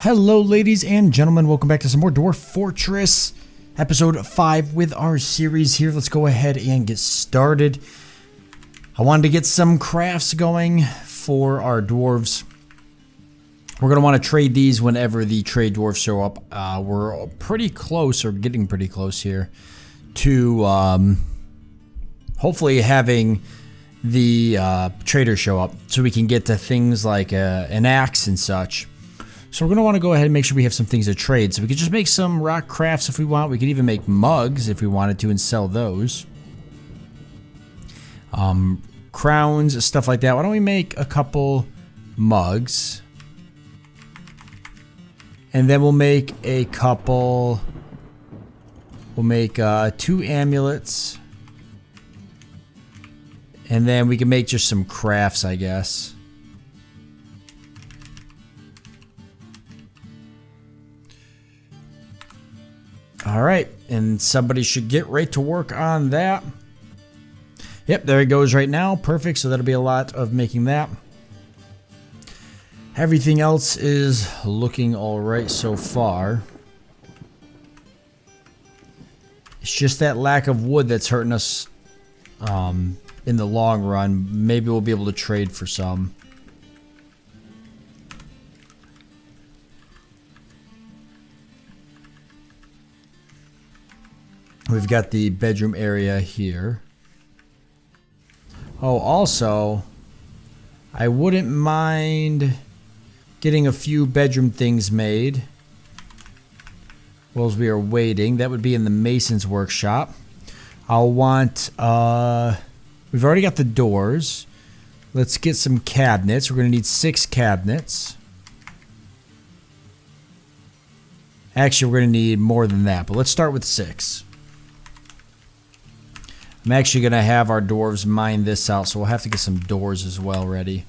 Hello ladies and gentlemen, welcome back to some more Dwarf Fortress, episode 5 with our series here. Let's go ahead and get started. I wanted to get some crafts going for our dwarves. We're going to want to trade these whenever the trade dwarfs show up. We're pretty close, or getting pretty close here, to hopefully having the trader show up so we can get to things like an axe and such. So we're going to want to go ahead and make sure we have some things to trade. So we could just make some rock crafts if we want. We could even make mugs if we wanted to and sell those. Crowns, stuff like that. Why don't we make a couple mugs? And then we'll make a couple... We'll make 2 amulets. And then we can make just some crafts, I guess. Alright, and somebody should get right to work on that. Yep, there it goes right now. Perfect, so that'll be a lot of making that. Everything else is looking alright so far. It's just that lack of wood that's hurting us in the long run. Maybe we'll be able to trade for some. We've got the bedroom area here. Oh, also, I wouldn't mind getting a few bedroom things made while we are waiting. That would be in the mason's workshop. I'll want, we've already got the doors. Let's get some cabinets. We're going to need 6 cabinets. Actually, we're going to need more than that, but let's start with 6. I'm actually going to have our dwarves mine this out, so we'll have to get some doors as well ready.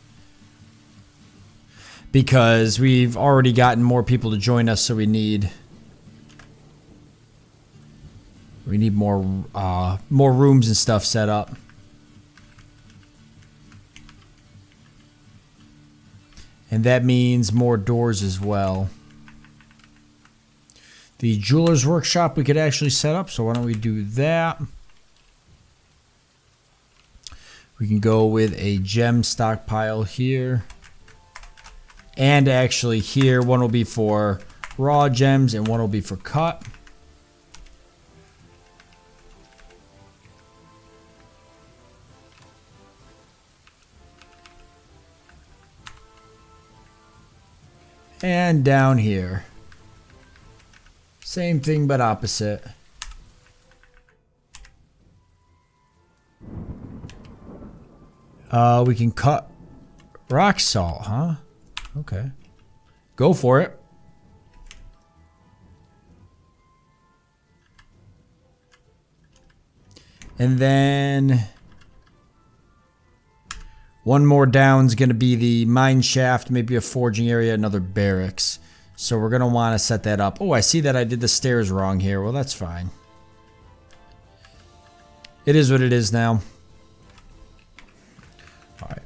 Because we've already gotten more people to join us, so we need more rooms and stuff set up. And that means more doors as well. The jeweler's workshop we could actually set up, so why don't we do that? We can go with a gem stockpile here. And actually here, one will be for raw gems and one will be for cut. And down here. Same thing but opposite. We can cut rock salt, huh? Okay. Go for it. And then one more down is going to be the mine shaft, maybe a forging area, another barracks. So we're going to want to set that up. Oh, I see that I did the stairs wrong here. Well, that's fine. It is what it is now. Alright.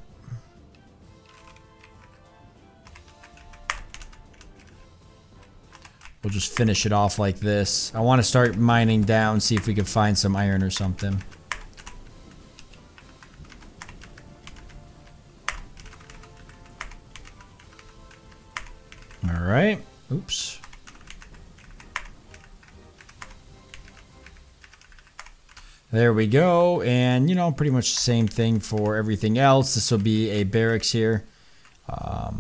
We'll just finish it off like this. I want to start mining down, see if we can find some iron or something. Alright. Oops. There we go, and you know, pretty much the same thing for everything else. This will be a barracks here. I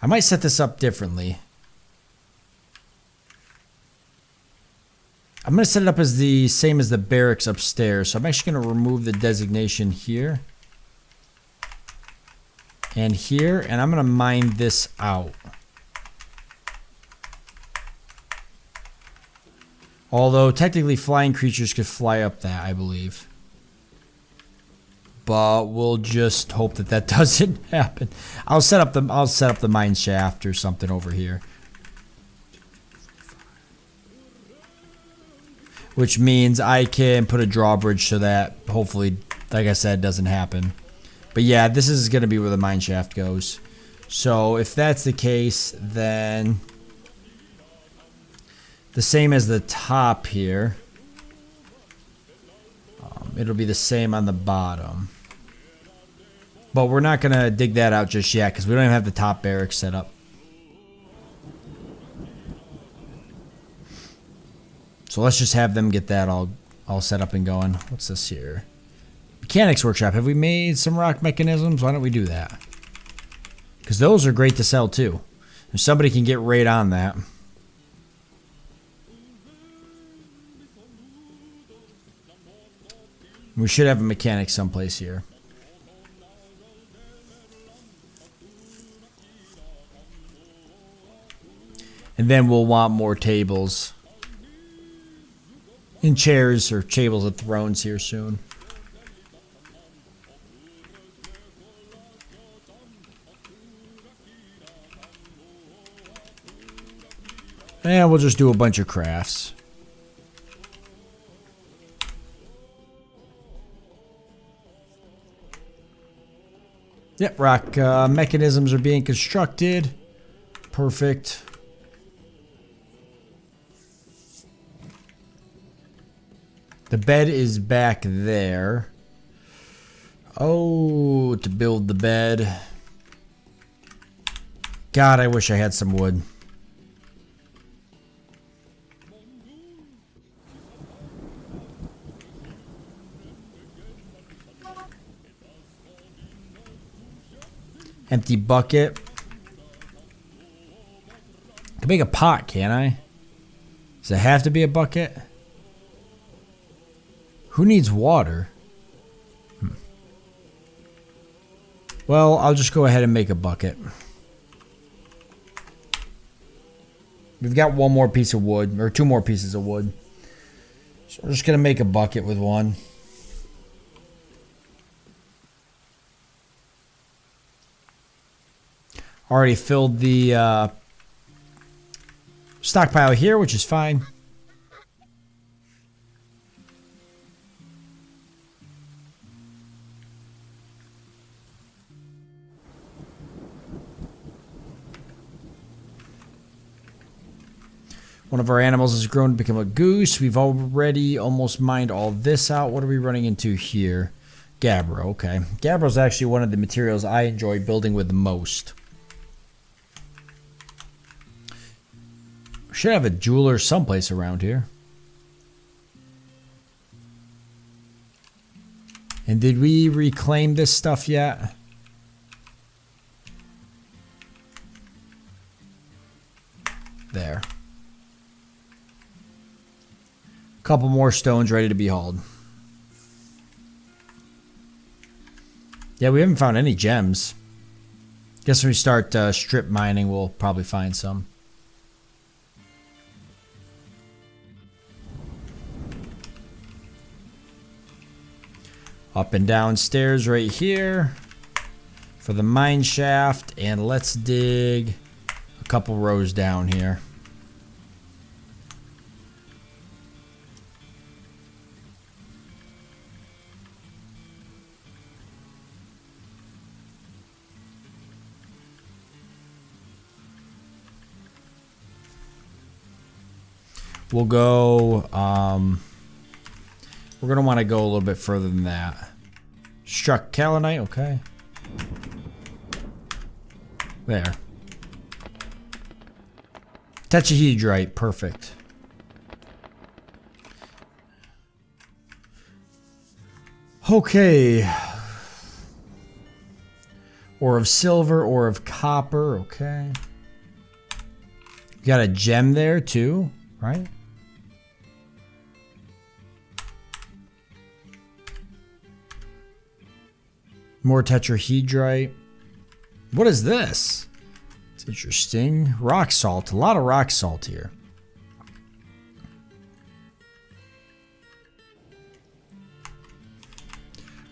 might set this up differently. I'm going to set it up as the same as the barracks upstairs. So I'm actually going to remove the designation here. And here, and I'm going to mine this out. Although technically flying creatures could fly up that, I believe. But we'll just hope that that doesn't happen. I'll set up the mine shaft or something over here. Which means I can put a drawbridge so that hopefully, like I said, doesn't happen. But yeah, this is going to be where the mine shaft goes. So if that's the case, then the same as the top here. It'll be the same on the bottom. But we're not going to dig that out just yet because we don't even have the top barracks set up. So let's just have them get that all set up and going. What's this here? Mechanics workshop. Have we made some rock mechanisms? Why don't we do that? Because those are great to sell too. If somebody can get right on that. We should have a mechanic someplace here. And then we'll want more tables. And chairs or tables and thrones here soon. And we'll just do a bunch of crafts. Yep, rock mechanisms are being constructed. Perfect. The bed is back there. Oh, to build the bed. God, I wish I had some wood. Empty bucket. I can make a pot, can't I? Does it have to be a bucket? Who needs water? Well, I'll just go ahead and make a bucket. We've got one more piece of wood, or two more pieces of wood. So we're just going to make a bucket with one. Already filled the stockpile here, which is fine. One of our animals has grown to become a goose. We've already almost mined all this out. What are we running into here? Gabbro, okay. Gabbro is actually one of the materials I enjoy building with the most. We should have a jeweler someplace around here. And did we reclaim this stuff yet? There. Couple more stones ready to be hauled. Yeah, we haven't found any gems. Guess when we start strip mining, we'll probably find some. Up and down stairs right here for the mine shaft, and let's dig a couple rows down here. We'll go, we're going to want to go a little bit further than that. Struck kaolinite, okay. There. Tetrahedrite, perfect. Okay. Ore of silver, ore of copper, okay. Got a gem there too, right? More tetrahedrite. What is this? It's interesting. Rock salt. A lot of rock salt here.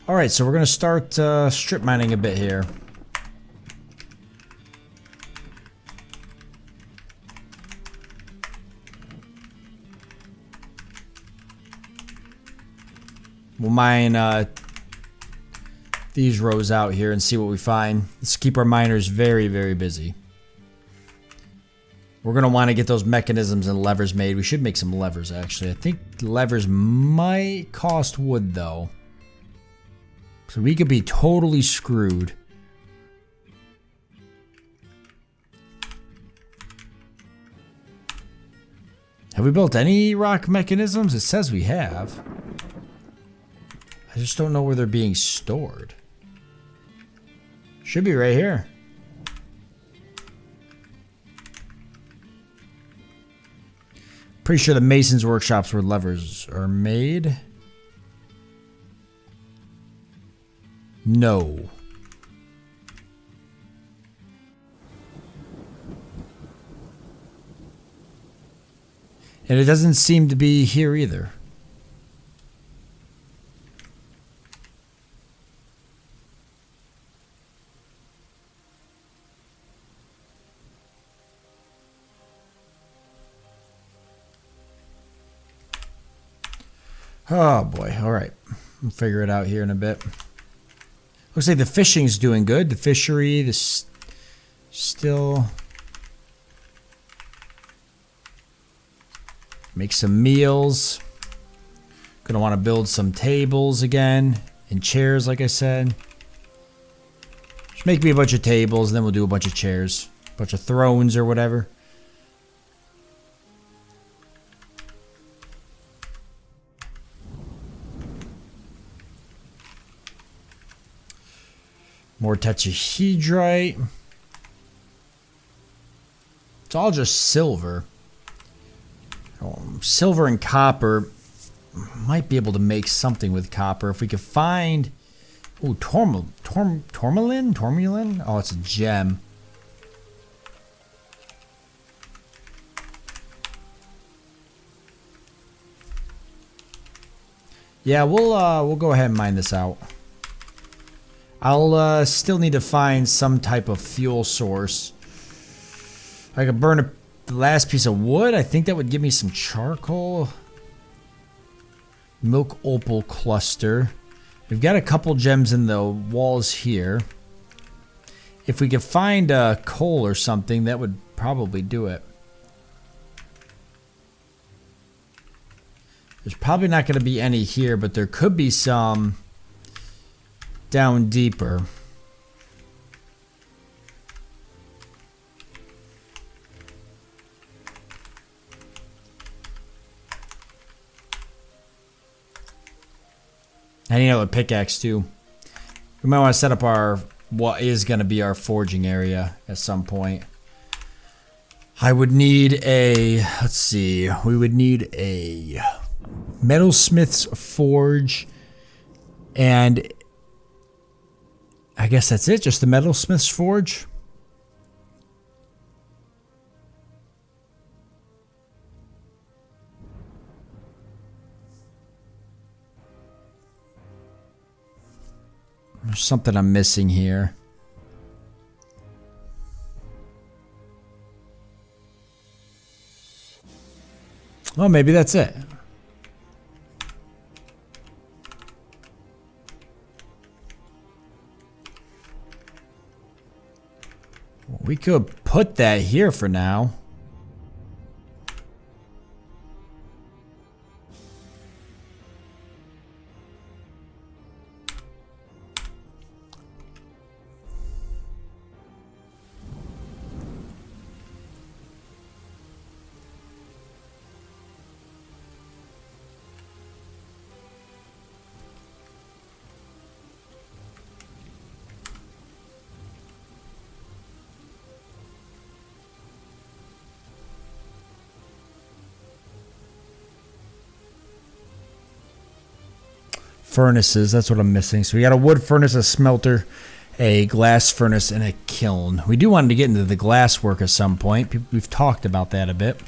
Alright, so we're going to start strip mining a bit here. We'll mine these rows out here and see what we find. Let's keep our miners very, very busy. We're going to want to get those mechanisms and levers made. We should make some levers, actually. I think levers might cost wood, though. So we could be totally screwed. Have we built any rock mechanisms? It says we have. I just don't know where they're being stored. Should be right here. Pretty sure the mason's workshops where levers are made. No. And it doesn't seem to be here either. Oh boy, alright. We'll figure it out here in a bit. Looks like the fishing's doing good. The fishery, this still... Make some meals. Gonna want to build some tables again. And chairs, like I said. Just make me a bunch of tables, and then we'll do a bunch of chairs. A bunch of thrones or whatever. More tetrahedrite. It's all just silver. Silver and copper. Might be able to make something with copper. If we could find... Ooh, tourmaline? Tourmaline? Oh, it's a gem. Yeah, we'll go ahead and mine this out. I'll still need to find some type of fuel source. I could burn the last piece of wood. I think that would give me some charcoal. Milk opal cluster. We've got a couple gems in the walls here. If we could find coal or something, that would probably do it. There's probably not going to be any here, but there could be some down deeper. I need another pickaxe too. We might want to set up our what is going to be our forging area at some point. I would need a, let's see, we would need a metalsmith's forge, and I guess that's it, just the metalsmith's forge. There's something I'm missing here. Well, maybe that's it. We could put that here for now. Furnaces, that's what I'm missing. So we got a wood furnace, a smelter, a glass furnace, and a kiln. We do want to get into the glass work at some point. We've talked about that a bit.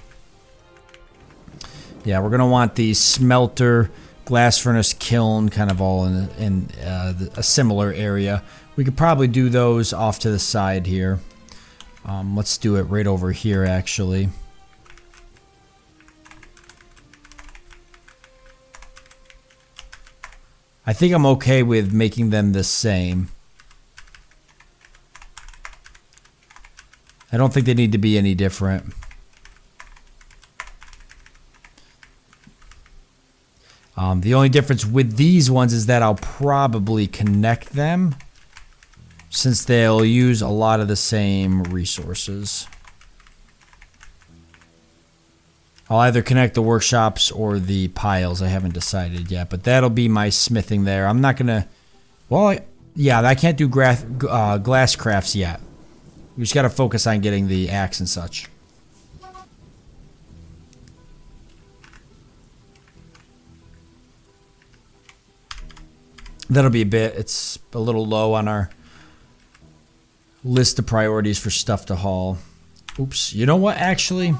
Yeah, we're going to want the smelter, glass furnace, kiln, kind of all in a similar area. We could probably do those off to the side here. Let's do it right over here, actually. I think I'm okay with making them the same. I don't think they need to be any different. The only difference with these ones is that I'll probably connect them, since they'll use a lot of the same resources. I'll either connect the workshops or the piles. I haven't decided yet, but that'll be my smithing there. I'm not gonna... Well, yeah, I can't do glass crafts yet. We just gotta focus on getting the axe and such. That'll be a bit... It's a little low on our list of priorities for stuff to haul. Oops. You know what, actually...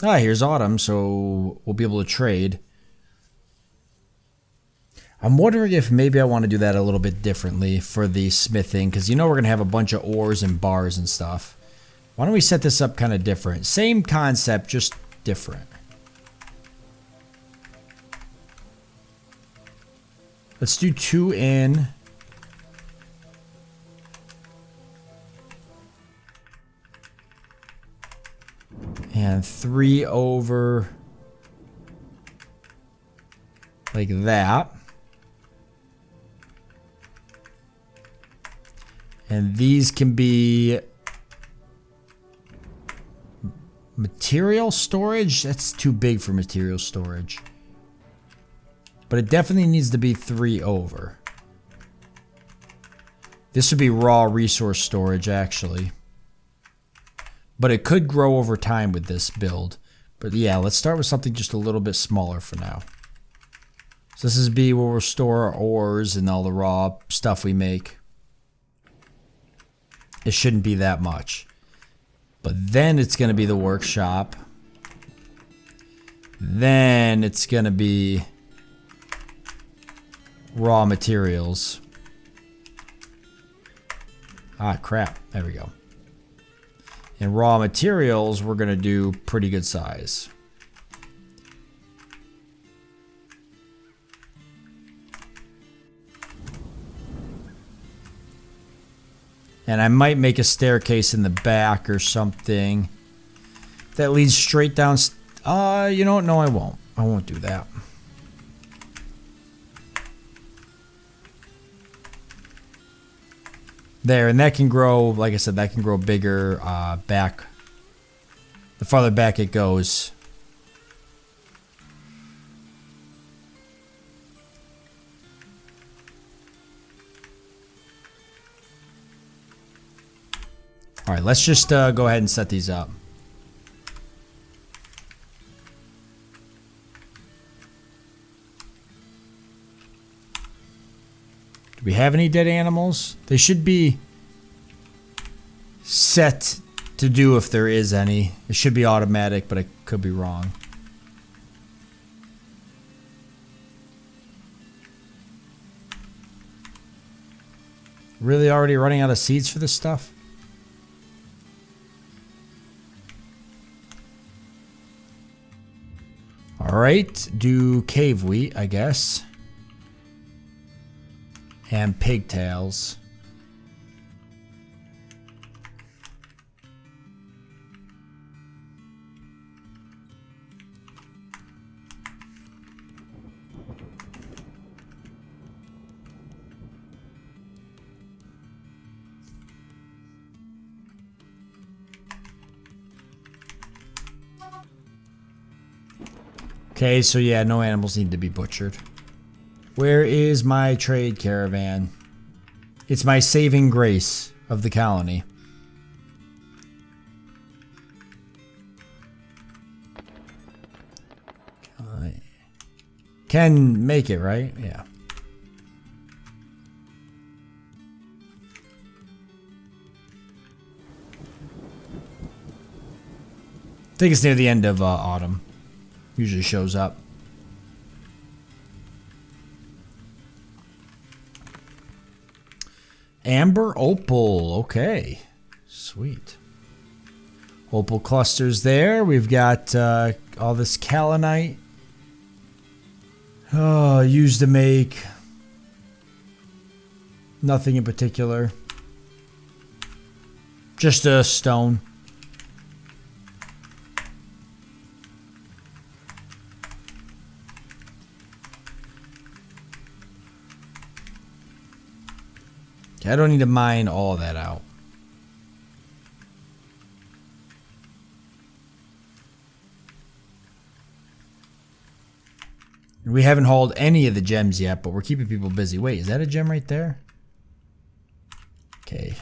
Ah, here's autumn, so we'll be able to trade. I'm wondering if maybe I want to do that a little bit differently for the smithing, because you know we're going to have a bunch of ores and bars and stuff. Why don't we set this up kind of different? Same concept, just different. Let's do 2 in. And 3 over, like that. And these can be material storage. That's too big for material storage. But it definitely needs to be 3 over. This would be raw resource storage, actually. But it could grow over time with this build. But yeah, let's start with something just a little bit smaller for now. So this is B, where we'll store our ores and all the raw stuff we make. It shouldn't be that much. But then it's going to be the workshop. Then it's going to be raw materials. Ah, crap. There we go. And raw materials, we're going to do pretty good size. And I might make a staircase in the back or something that leads straight down. You know what? No, I won't. I won't do that. There, and that can grow, like I said, that can grow bigger back. The farther back it goes. All right, let's just go ahead and set these up. Do we have any dead animals? They should be set to do if there is any. It should be automatic, but I could be wrong. Really already running out of seeds for this stuff? Alright, do cave wheat, I guess. And pigtails. Okay, so yeah, no animals need to be butchered. Where is my trade caravan? It's my saving grace of the colony. Can make it, right? Yeah. I think it's near the end of autumn. Usually shows up. Amber opal. Okay. Sweet. Opal clusters there. We've got all this kaolinite Oh, used to make. Nothing in particular. Just a stone. I don't need to mine all that out. We haven't hauled any of the gems yet, but we're keeping people busy. Wait, is that a gem right there? Okay.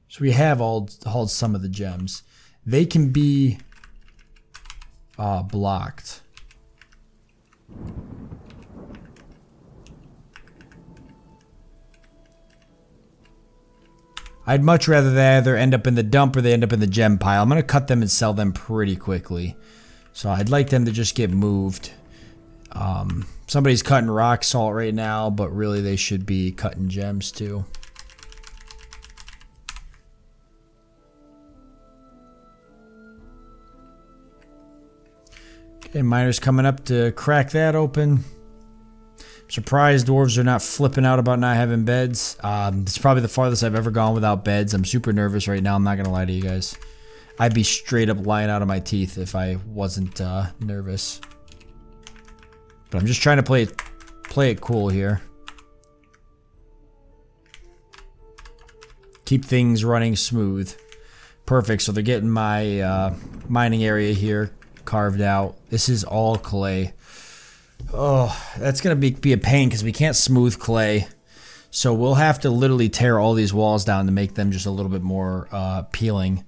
So we have hauled some of the gems. They can be blocked. I'd much rather they either end up in the dump or they end up in the gem pile. I'm going to cut them and sell them pretty quickly. So I'd like them to just get moved. Somebody's cutting rock salt right now, but really they should be cutting gems too. Okay, miners coming up to crack that open. Surprised dwarves are not flipping out about not having beds. It's probably the farthest I've ever gone without beds. I'm super nervous right now. I'm not going to lie to you guys. I'd be straight up lying out of my teeth if I wasn't nervous. But I'm just trying to play it cool here. Keep things running smooth. Perfect. So they're getting my mining area here carved out. This is all clay. Oh, that's going to be a pain because we can't smooth clay. So we'll have to literally tear all these walls down to make them just a little bit more appealing.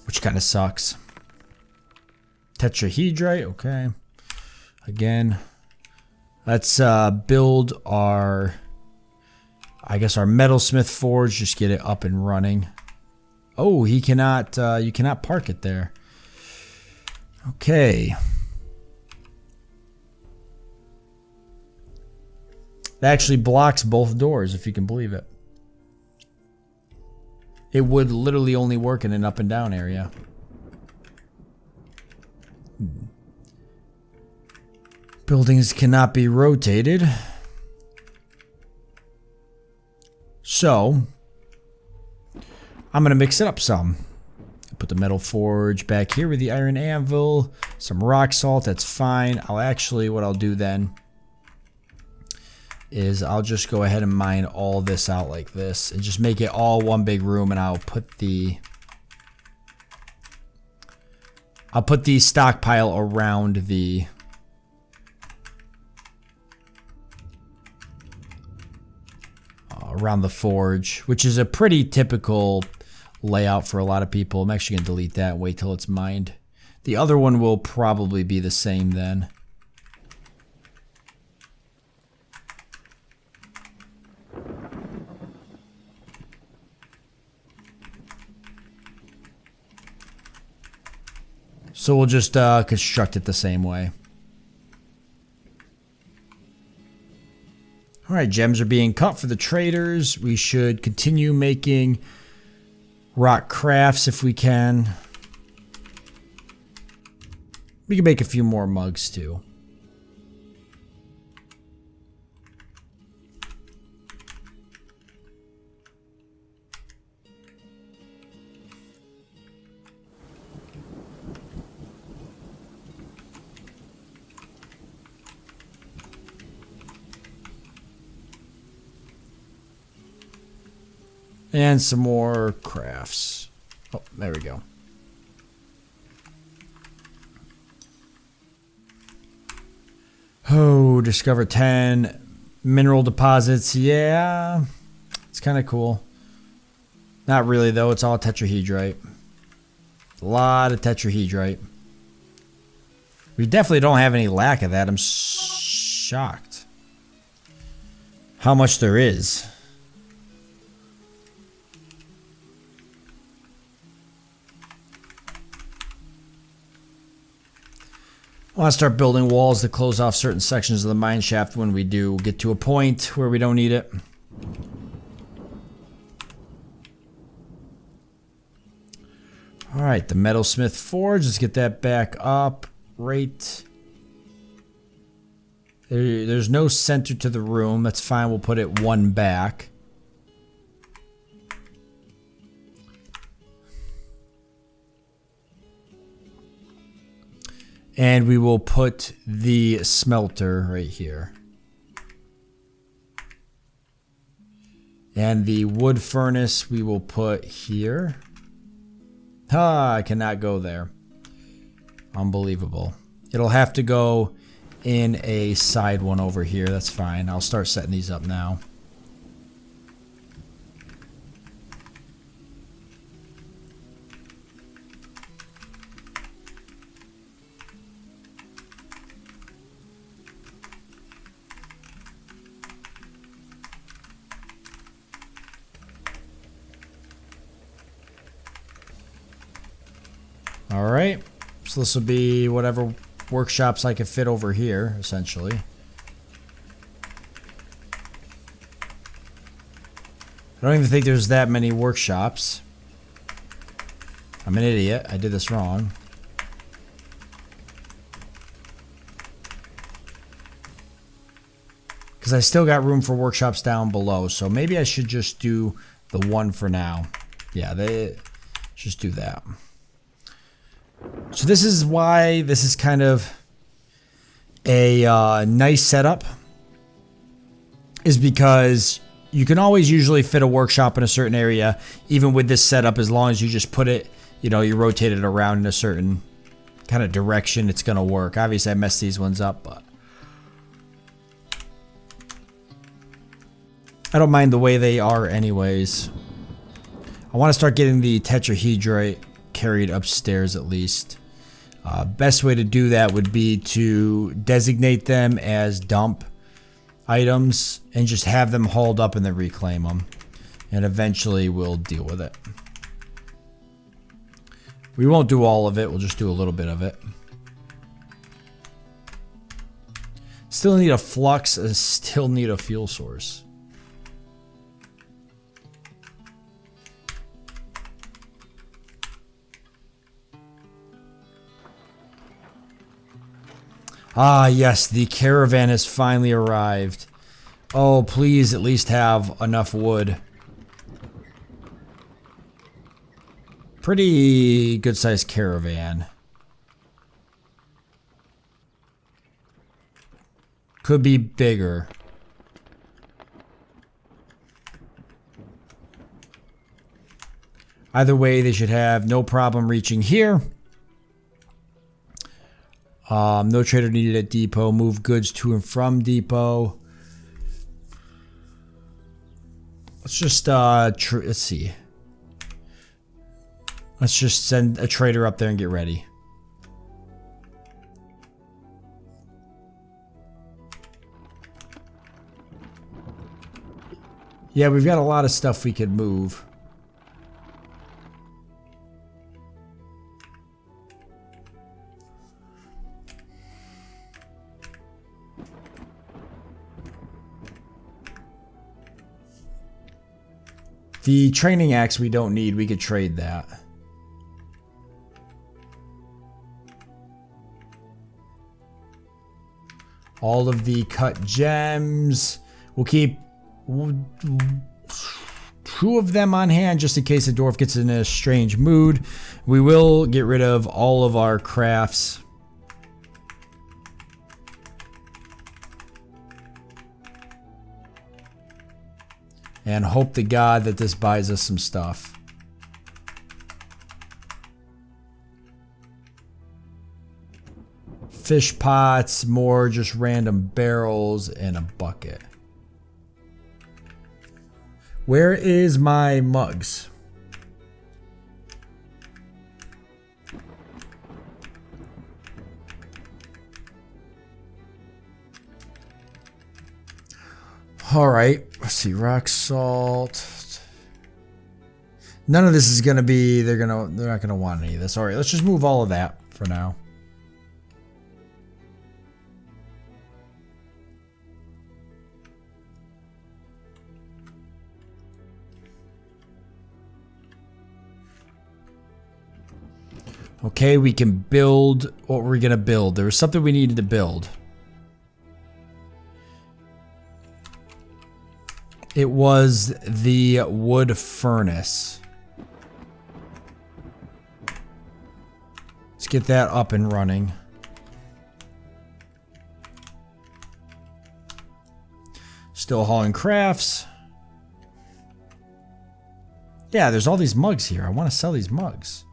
Which kind of sucks. Tetrahedrite, okay. Again, let's build our, I guess our metalsmith forge, just get it up and running. Oh, he cannot, you cannot park it there. Okay. It actually blocks both doors, if you can believe it. It would literally only work in an up and down area. Buildings cannot be rotated. So, I'm going to mix it up some. Put the metal forge back here with the iron anvil. Some rock salt, that's fine. What I'll do then is I'll just go ahead and mine all this out like this and just make it all one big room, and I'll put the stockpile around the forge, which is a pretty typical layout for a lot of people. I'm actually going to delete that and wait till it's mined. The other one will probably be the same then. So we'll just construct it the same way. Alright, gems are being cut for the traders. We should continue making rock crafts if we can. We can make a few more mugs too. And some more crafts. Oh, there we go. Oh, discover 10 mineral deposits. Yeah, it's kind of cool. Not really, though. It's all tetrahedrite. A lot of tetrahedrite. We definitely don't have any lack of that. I'm shocked how much there is. I want to start building walls to close off certain sections of the mine shaft when we do get to a point where we don't need it. Alright, the metalsmith forge. Let's get that back up right There's no center to the room. That's fine. We'll put it one back. And we will put the smelter right here. And the wood furnace we will put here. I cannot go there. Unbelievable. It'll have to go in a side one over here. That's fine. I'll start setting these up now. All right, so this will be whatever workshops I can fit over here, essentially. I don't even think there's that many workshops. I'm an idiot. I did this wrong. Because I still got room for workshops down below, so maybe I should just do the one for now. Yeah, they just do that. So this is why this is kind of a nice setup, is because you can always usually fit a workshop in a certain area, even with this setup, as long as you just put it, you know, you rotate it around in a certain kind of direction, it's going to work. Obviously, I messed these ones up, but I don't mind the way they are anyways. I want to start getting the tetrahedrite carried upstairs at least. Best way to do that would be to designate them as dump items and just have them hauled up and then reclaim them. And eventually we'll deal with it. We won't do all of it, we'll just do a little bit of it. Still need a flux, and still need a fuel source. Ah, yes, the caravan has finally arrived. Oh, please at least have enough wood. Pretty good sized caravan. Could be bigger. Either way, they should have no problem reaching here. No trader needed at depot. Move goods to and from depot. Let's just let's see. Let's just send a trader up there and get ready. Yeah, we've got a lot of stuff we could move. The training axe we don't need, we could trade that. All of the cut gems. We'll keep 2 of them on hand just in case the dwarf gets in a strange mood. We will get rid of all of our crafts. And hope to God that this buys us some stuff. Fish pots, more just random barrels, and a bucket. Where is my mugs? All right, let's see. Rock salt. None of this is gonna be. They're not gonna want any of this. All right, let's just move all of that for now. Okay, we can build. What we're gonna build? There was something we needed to build. It was the wood furnace. Let's get that up and running. Still hauling crafts. Yeah, there's all these mugs here. I want to sell these mugs.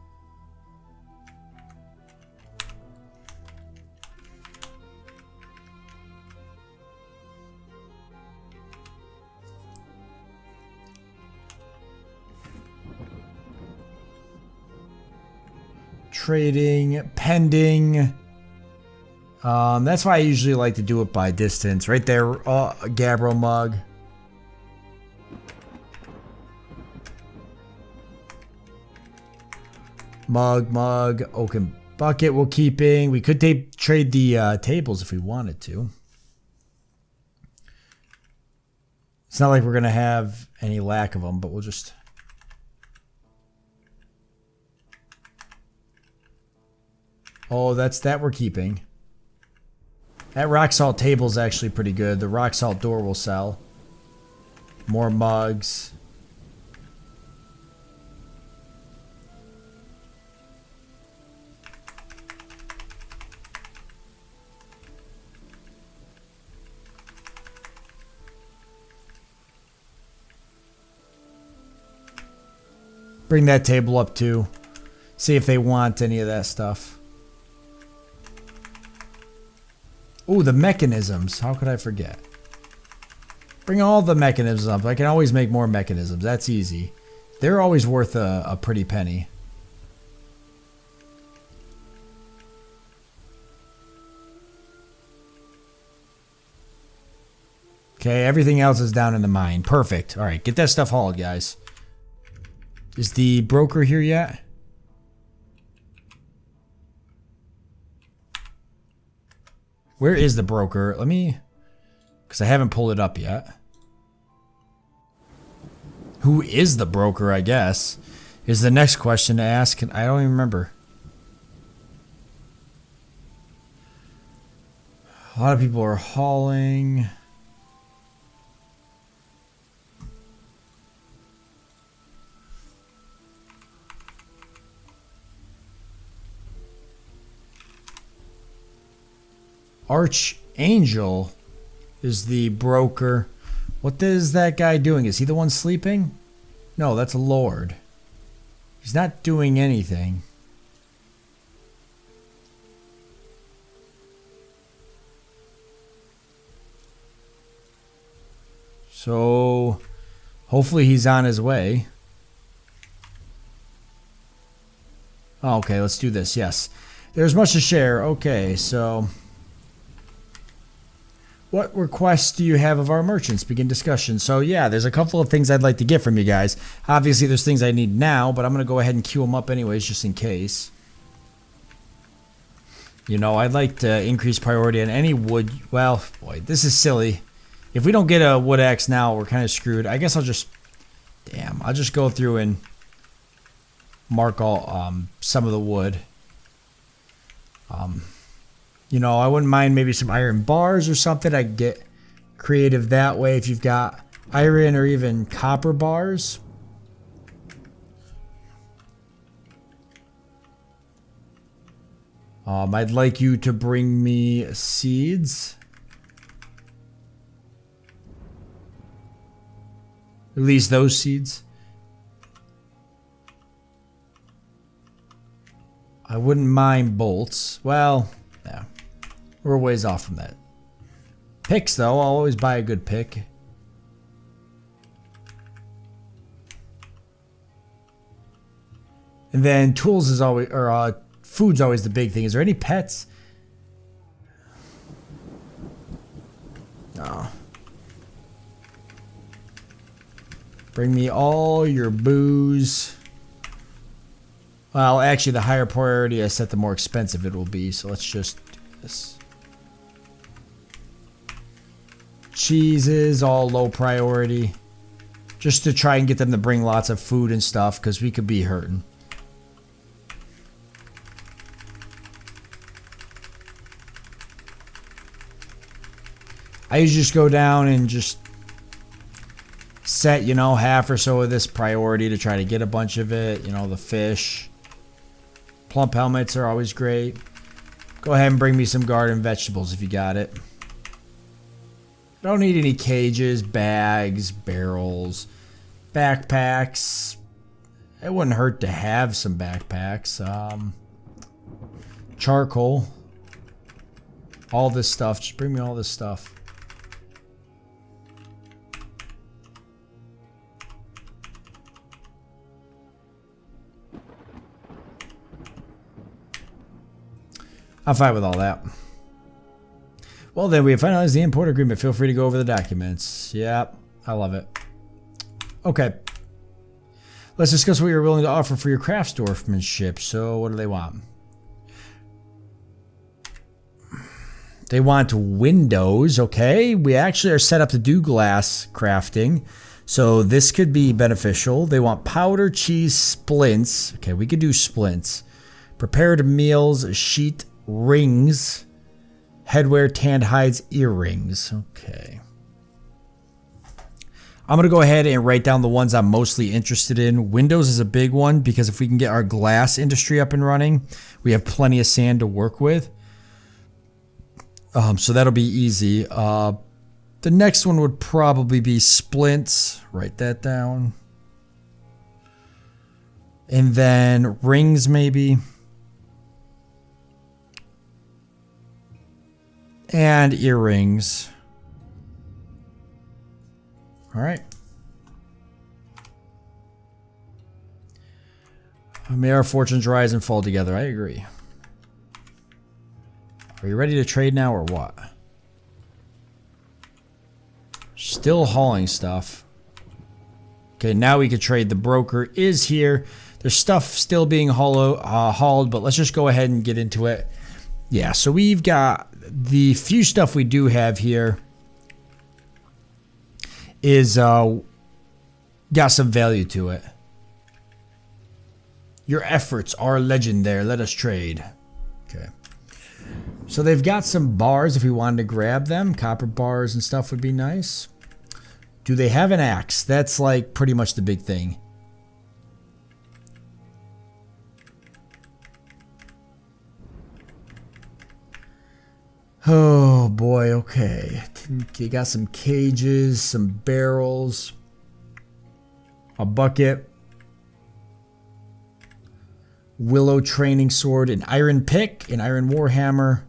Trading, pending. That's why I usually like to do it by distance. Right there, a Gabbro mug. Mug, oaken bucket we're keeping. We could trade the tables if we wanted to. It's not like we're going to have any lack of them, but we'll just... Oh, that's that we're keeping. That rock salt table is actually pretty good. The rock salt door will sell. More mugs. Bring that table up too. See if they want any of that stuff. Oh, the mechanisms. How could I forget? Bring all the mechanisms up. I can always make more mechanisms. That's easy. They're always worth a pretty penny. Okay, everything else is down in the mine. Perfect. All right, get that stuff hauled, guys. Is the broker here yet? Where is the broker? Let me... Because I haven't pulled it up yet. Who is the broker, I guess, is the next question to ask. I don't even remember. A lot of people are hauling. Archangel is the broker. What is that guy doing? Is he the one sleeping? No, that's a lord. He's not doing anything. So, hopefully he's on his way. Oh, okay, let's do this. Yes. There's much to share. Okay, so... What requests do you have of our merchants? Begin discussion. So yeah, there's a couple of things I'd like to get from you guys. Obviously, there's things I need now, but I'm going to go ahead and queue them up anyways, just in case. You know, I'd like to increase priority on any wood. Well, boy, this is silly. If we don't get a wood axe now, we're kind of screwed. I guess I'll just... Damn, I'll just go through and mark all some of the wood. You know, I wouldn't mind maybe some iron bars or something. I get creative that way if you've got iron or even copper bars. I'd like you to bring me seeds. At least those seeds. I wouldn't mind bolts. Well, yeah. We're a ways off from that. Picks, though. I'll always buy a good pick. And then tools is always, or food's always the big thing. Is there any pets? No. Bring me all your booze. Well, actually, the higher priority I set, the more expensive it will be. So let's just do this. Cheeses, all low priority. Just to try and get them to bring lots of food and stuff, because we could be hurting. I usually just go down and just set, you know, half or so of this priority to try to get a bunch of it. You know, the fish. Plump helmets are always great. Go ahead and bring me some garden vegetables if you got it. I don't need any cages, bags, barrels, backpacks. It wouldn't hurt to have some backpacks. Charcoal. All this stuff. Just bring me all this stuff. I'm fine with all that. Well, then we have finalized the import agreement. Feel free to go over the documents. Yep, I love it. Okay. Let's discuss what you're willing to offer for your craftsdorfmanship. So, what do they want? They want windows, okay. We actually are set up to do glass crafting. So, this could be beneficial. They want powder, cheese, splints. Okay, we could do splints. Prepared meals, sheet, rings, headwear, tanned hides, earrings. Okay. I'm going to go ahead and write down the ones I'm mostly interested in. Windows is a big one because if we can get our glass industry up and running, we have plenty of sand to work with. So that'll be easy. The next one would probably be splints. Write that down. And then rings maybe. And earrings. All right. May our fortunes rise and fall together. I agree. Are you ready to trade now or what? Still hauling stuff. Okay, now we could trade. The broker is here. There's stuff still being hauled, but let's just go ahead and get into it. Yeah, so we've got the few stuff we do have here is got some value to it. Your efforts are legendary. Let us trade. Okay. So they've got some bars if we wanted to grab them. Copper bars and stuff would be nice. Do they have an axe? That's like pretty much the big thing. Oh boy, okay. You got some cages, some barrels, a bucket, willow training sword, an iron pick, an iron warhammer,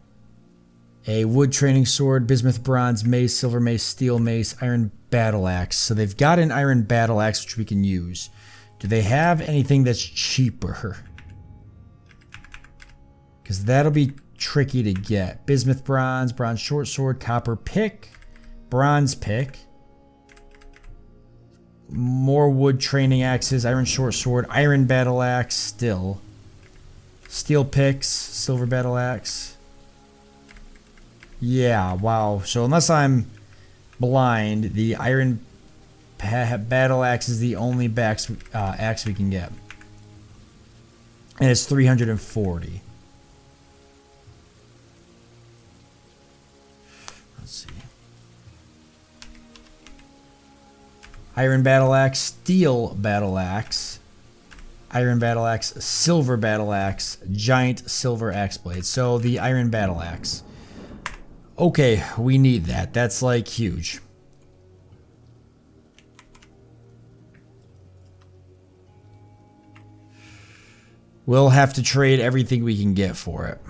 a wood training sword, bismuth bronze mace, silver mace, steel mace, iron battle axe. So they've got an iron battle axe which we can use. Do they have anything that's cheaper? Because that'll be tricky to get. Bismuth bronze, bronze short sword, copper pick, bronze pick, more wood training axes, iron short sword, iron battle axe, still, steel picks, silver battle axe. Yeah, wow. So unless I'm blind, the iron battle axe is the only axe we can get, and it's 340. Iron battle axe, steel battle axe, iron battle axe, silver battle axe, giant silver axe blade. So the iron battle axe. Okay, we need that. That's like huge. We'll have to trade everything we can get for it.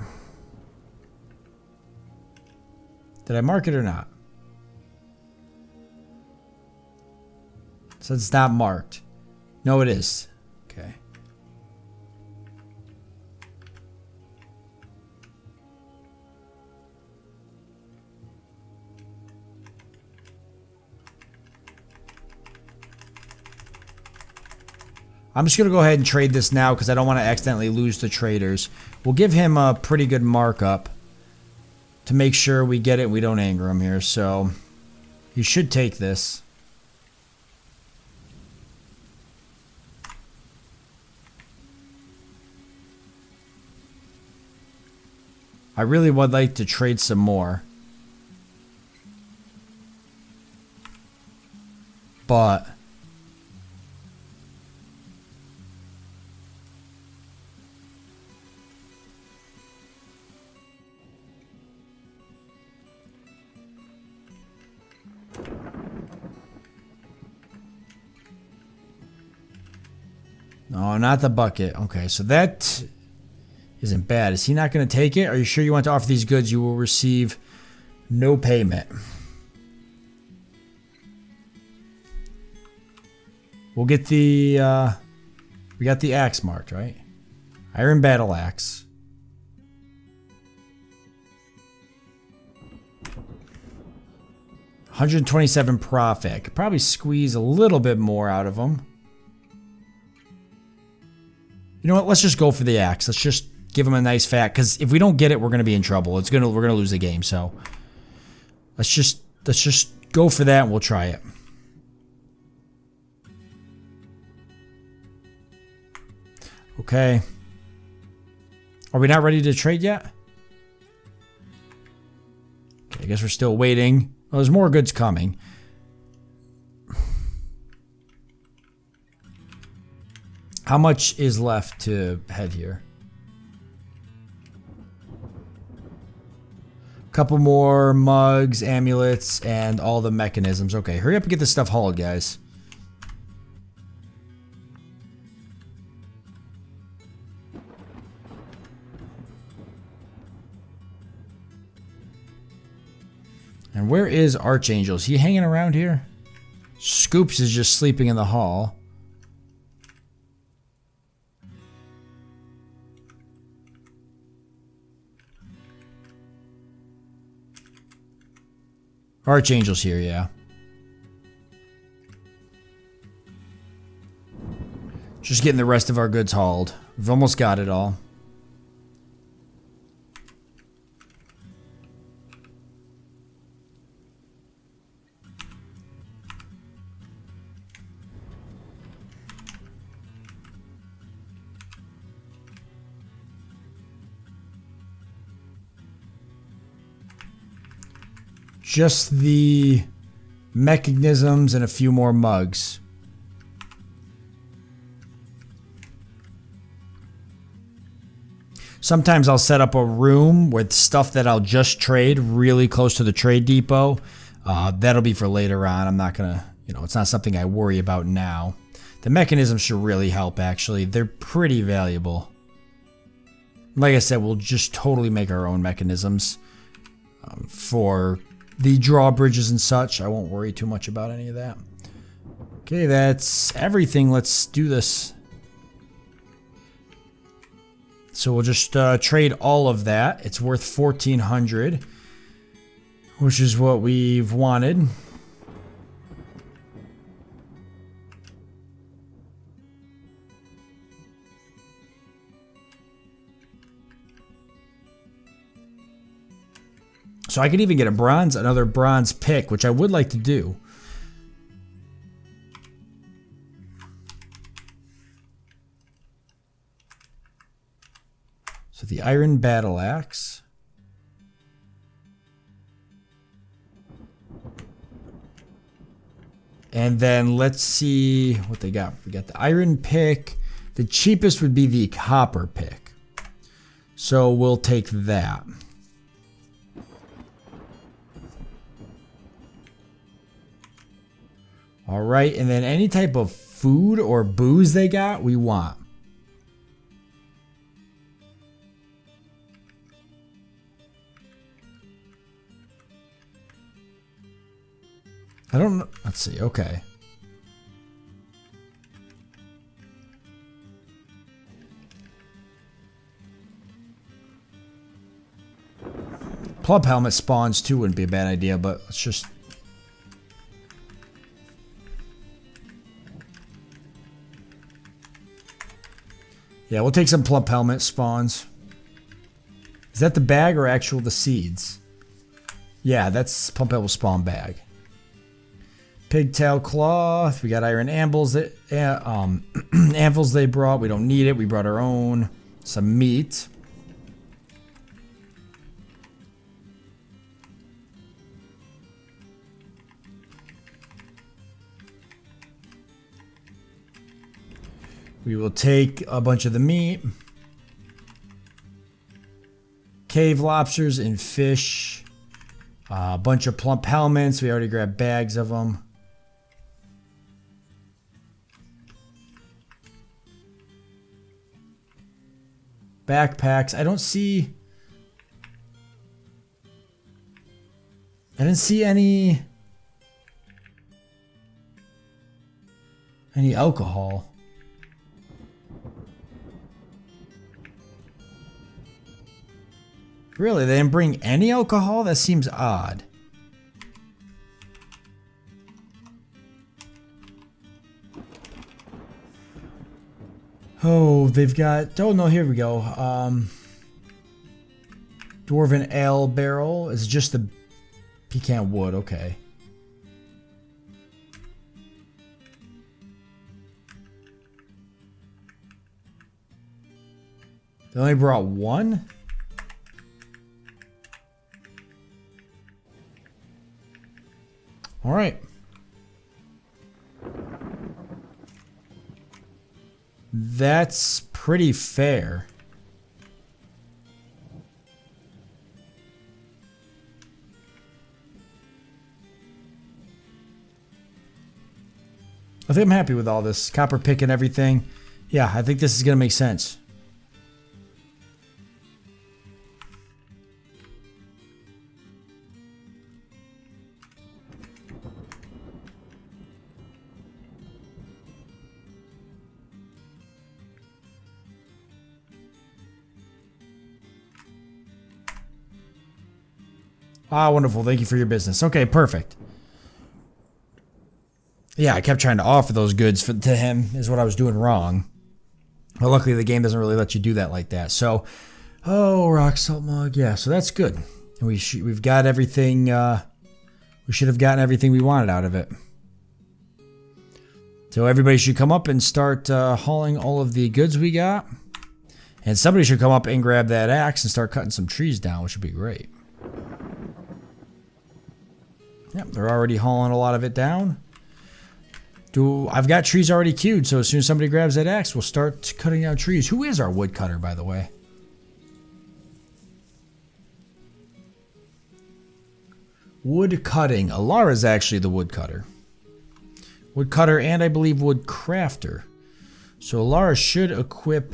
Did I mark it or not? So it's not marked. No, it is. Okay. I'm just going to go ahead and trade this now because I don't want to accidentally lose the traders. We'll give him a pretty good markup to make sure we get it and we don't anger him here. So he should take this. I really would like to trade some more. But No, not the bucket. Okay, so that isn't bad. Is he not going to take it? Are you sure you want to offer these goods? You will receive no payment. We'll get the, we got the axe marked, right? Iron battle axe. $127 profit. Could probably squeeze a little bit more out of them. You know what? Let's just go for the axe. Let's just give him a nice fat. Because if we don't get it, we're gonna be in trouble. We're gonna lose the game. So let's just go for that and we'll try it. Okay. Are we not ready to trade yet? Okay, I guess we're still waiting. Well, there's more goods coming. How much is left to head here? Couple more mugs, amulets, and all the mechanisms. Okay, hurry up and get this stuff hauled, guys. And where is Archangel? Is he hanging around here? Scoops is just sleeping in the hall. Archangel's here, yeah. Just getting the rest of our goods hauled. We've almost got it all. Just the mechanisms and a few more mugs. Sometimes I'll set up a room with stuff that I'll just trade really close to the trade depot. That'll be for later on. I'm not gonna, it's not something I worry about now. The mechanisms should really help, actually. They're pretty valuable. Like I said, we'll just totally make our own mechanisms for the drawbridges and such. I won't worry too much about any of that. Okay, that's everything. Let's do this. So we'll just trade all of that. It's worth 1,400, which is what we've wanted. So I could even get another bronze pick, which I would like to do. So the iron battle axe. And then let's see what they got. We got the iron pick. The cheapest would be the copper pick. So we'll take that. All right, and then any type of food or booze they got, we want. I don't know. Let's see. Okay. Plump helmet spawns too wouldn't be a bad idea, but let's just... Yeah, we'll take some plump helmet spawns. Is that the bag or actual the seeds? Yeah, that's plump helmet spawn bag. Pigtail cloth. We got iron anvils anvils they brought. We don't need it. We brought our own. Some meat. We will take a bunch of the meat. Cave lobsters and fish. A bunch of plump helmets. We already grabbed bags of them. Backpacks. I didn't see any alcohol. Really? They didn't bring any alcohol? That seems odd. Oh, they've got... Oh, no, here we go. Dwarven ale barrel. It's just the pecan wood. Okay. They only brought one? All right. That's pretty fair. I think I'm happy with all this. Copper pick and everything. Yeah, I think this is going to make sense. Ah, wonderful. Thank you for your business. Okay, perfect. Yeah, I kept trying to offer those goods to him is what I was doing wrong. But luckily the game doesn't really let you do that like that. So, oh, rock salt mug. Yeah, so that's good. And we've got everything. We should have gotten everything we wanted out of it. So everybody should come up and start hauling all of the goods we got. And somebody should come up and grab that axe and start cutting some trees down, which would be great. Yep, they're already hauling a lot of it down. I've got trees already queued, so as soon as somebody grabs that axe, we'll start cutting down trees. Who is our woodcutter, by the way? Wood cutting. Alara's actually the woodcutter. Woodcutter and I believe woodcrafter. So Alara should equip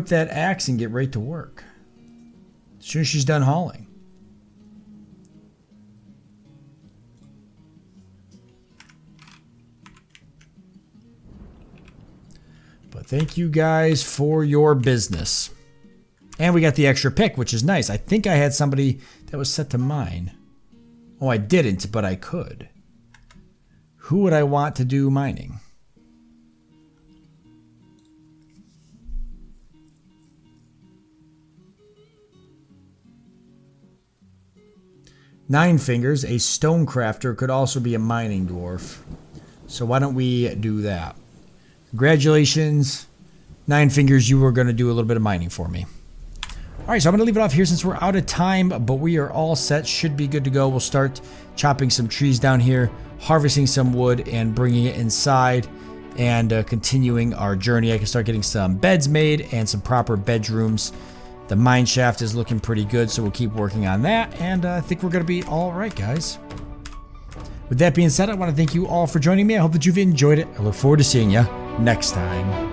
that axe and get right to work. As soon as she's done hauling. But thank you guys for your business. And we got the extra pick, which is nice. I think I had somebody that was set to mine. Oh, I didn't, but I could. Who would I want to do mining? Nine Fingers, a stone crafter, could also be a mining dwarf. So why don't we do that? Congratulations, Nine Fingers, you were going to do a little bit of mining for me. Alright, so I'm going to leave it off here since we're out of time, but we are all set. Should be good to go. We'll start chopping some trees down here, harvesting some wood, and bringing it inside, and continuing our journey. I can start getting some beds made and some proper bedrooms. The mine shaft is looking pretty good, so we'll keep working on that, and I think we're going to be all right, guys. With that being said, I want to thank you all for joining me. I hope that you've enjoyed it. I look forward to seeing you next time.